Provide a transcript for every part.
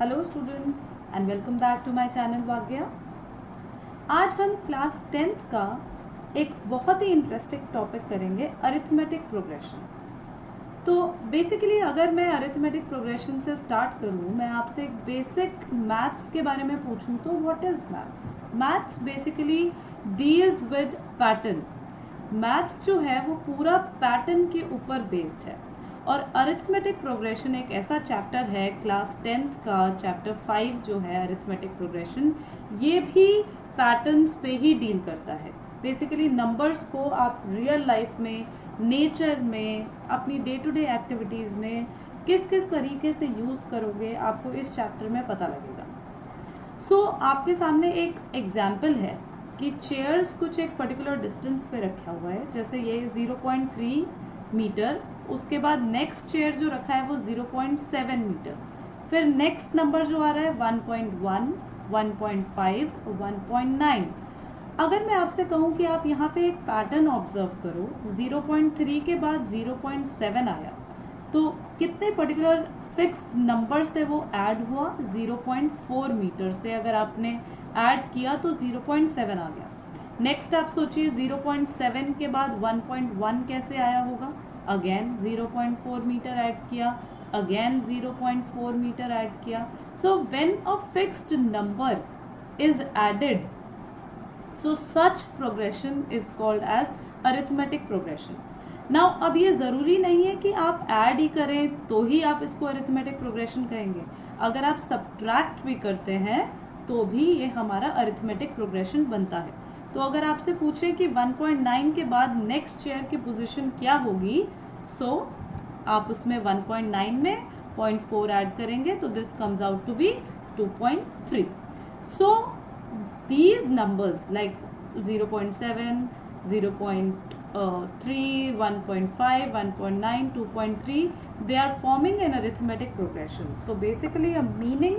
Hello students and welcome back to my channel वाग्या। आज हम क्लास 10th का एक बहुत ही इंटरेस्टिंग टॉपिक करेंगे, अरिथमेटिक प्रोग्रेशन। तो बेसिकली अगर मैं अरिथमेटिक प्रोग्रेशन से स्टार्ट करूं, मैं आपसे एक बेसिक मैथ्स के बारे में पूछूं तो what is maths? Maths basically deals with pattern. Maths जो है वो पूरा पैटर्न के ऊपर बेस्ड है और अरिथमेटिक प्रोग्रेशन एक ऐसा चैप्टर है क्लास 10th का, चैप्टर 5 जो है अरिथमेटिक प्रोग्रेशन, ये भी पैटर्न्स पे ही डील करता है। बेसिकली नंबर्स को आप रियल लाइफ में, नेचर में, अपनी डे टू डे एक्टिविटीज़ में किस किस तरीके से यूज़ करोगे आपको इस चैप्टर में पता लगेगा। सो आपके सामने एक एग्जाम्पल है कि चेयर्स कुछ एक पर्टिकुलर डिस्टेंस पे रखा हुआ है, जैसे ये 0.3 मीटर, उसके बाद नेक्स्ट चेयर जो रखा है वो 0.7 मीटर, फिर नेक्स्ट नंबर जो आ रहा है 1.1, 1.5, 1.9। अगर मैं आपसे कहूँ कि आप यहाँ पे एक पैटर्न ऑब्जर्व करो, 0.3 के बाद 0.7 आया, तो कितने पर्टिकुलर फिक्स्ड नंबर से वो ऐड हुआ? 0.4 मीटर से अगर आपने ऐड किया तो 0.7 आ गया। नेक्स्ट आप सोचिए 0.7 के बाद 1.1 कैसे आया होगा? अगेन 0.4 मीटर ऐड किया, अगेन 0.4 मीटर ऐड किया। So when a fixed number is added, so such progression is called as arithmetic progression. Now अब ये ज़रूरी नहीं है कि आप ऐड ही करें तो ही आप इसको अरिथमेटिक प्रोग्रेशन कहेंगे। अगर आप सब्ट्रैक्ट भी करते हैं तो भी ये हमारा अरिथमेटिक प्रोग्रेशन बनता है। तो अगर आपसे पूछें कि 1.9 के बाद नेक्स्ट चेयर की पोजीशन क्या होगी, सो आप उसमें 1.9 में 0.4 ऐड करेंगे तो this comes out to be 2.3. So these numbers like 0.7, 0.3, 1.5, 1.9, 2.3, they are forming an arithmetic progression. So basically a meaning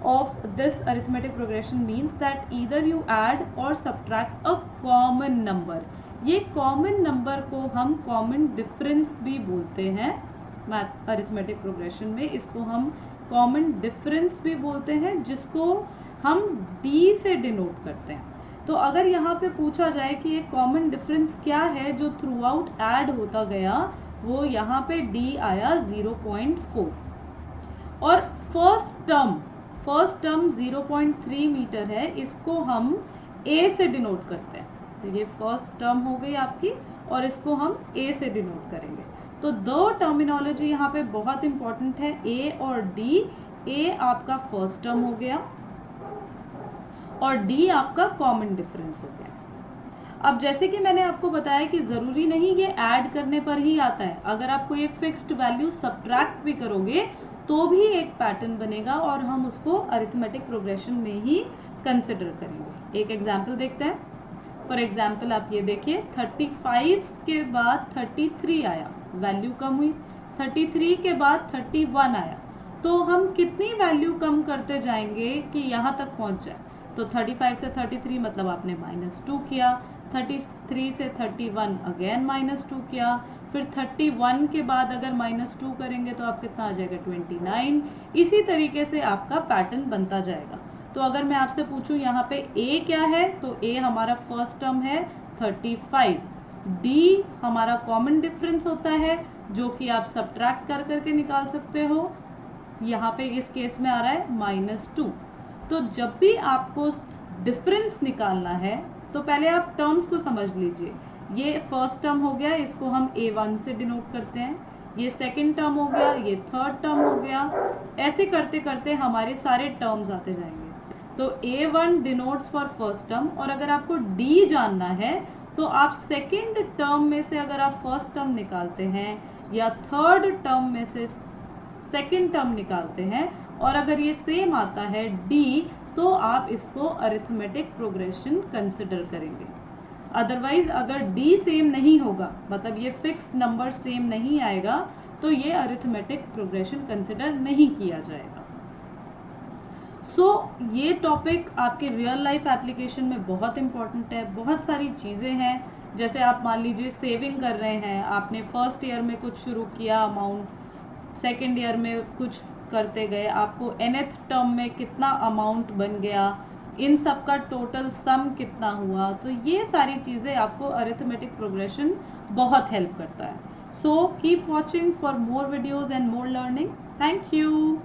of this arithmetic progression means that either you add or subtract a common number. ये common number को हम common difference भी बोलते हैं math arithmetic progression में। इसको हम common difference भी बोलते हैं, जिसको हम डी से डिनोट करते हैं। तो अगर यहाँ पे पूछा जाए कि एक कॉमन डिफरेंस क्या है जो थ्रू आउट ऐड होता गया, वो यहाँ पे डी आया 0.4। और फर्स्ट टर्म 0.3 मीटर है, इसको हम ए से डिनोट करते हैं। तो ये फर्स्ट टर्म हो गई आपकी और इसको हम ए से डिनोट करेंगे। तो दो टर्मिनोलॉजी यहाँ पे बहुत इंपॉर्टेंट है, ए और डी। ए आपका फर्स्ट टर्म हो गया और डी आपका कॉमन डिफरेंस हो गया। अब जैसे कि मैंने आपको बताया कि ज़रूरी नहीं ये ऐड करने पर ही आता है, अगर आप कोई एक फिक्स्ड वैल्यू सब्ट्रैक्ट भी करोगे तो भी एक पैटर्न बनेगा और हम उसको अरिथमेटिक प्रोग्रेशन में ही कंसिडर करेंगे। एक एग्जाम्पल देखते हैं। फॉर एग्जाम्पल आप ये देखिए, 35 के बाद 33 आया, वैल्यू कम हुई। 33 के बाद 31 आया, तो हम कितनी वैल्यू कम करते जाएंगे कि यहाँ तक पहुँच जाए? तो 35 से 33 मतलब आपने -2 किया, 33 से 31 अगेन -2 किया, फिर 31 के बाद अगर -2 करेंगे तो आप कितना आ जाएगा? 29। इसी तरीके से आपका पैटर्न बनता जाएगा। तो अगर मैं आपसे पूछूं यहाँ पे ए क्या है, तो ए हमारा फर्स्ट टर्म है 35। डी हमारा कॉमन डिफरेंस होता है जो कि आप सब्ट्रैक्ट कर करके निकाल सकते हो। यहाँ पे इस केस में आ रहा है -2। तो जब भी आपको डिफरेंस निकालना है तो पहले आप टर्म्स को समझ लीजिए। ये फर्स्ट टर्म हो गया, इसको हम A1 से डिनोट करते हैं। ये सेकंड टर्म हो गया, ये थर्ड टर्म हो गया। ऐसे करते करते हमारे सारे टर्म्स आते जाएंगे। तो A1 denotes for first term, और अगर आपको D जानना है तो आप सेकंड टर्म में से अगर आप फर्स्ट टर्म निकालते हैं या थर्ड टर्म में से सेकंड टर्म निकालते हैं और अगर ये सेम आता है D, तो आप इसको अरिथमेटिक प्रोग्रेशन कंसिडर करेंगे। अदरवाइज अगर D सेम नहीं होगा, मतलब ये फिक्स्ड नंबर सेम नहीं आएगा, तो ये अरिथमेटिक प्रोग्रेशन कंसिडर नहीं किया जाएगा। ये टॉपिक आपके रियल लाइफ एप्लीकेशन में बहुत इंपॉर्टेंट है। बहुत सारी चीज़ें हैं, जैसे आप मान लीजिए सेविंग कर रहे हैं, आपने फर्स्ट ईयर में कुछ शुरू किया अमाउंट, सेकेंड ईयर में कुछ करते गए आपको nth टर्म में कितना अमाउंट बन गया, इन सब का टोटल सम कितना हुआ। तो ये सारी चीज़ें आपको अरिथमेटिक प्रोग्रेशन बहुत हेल्प करता है। So keep watching for more videos and more learning. Thank you.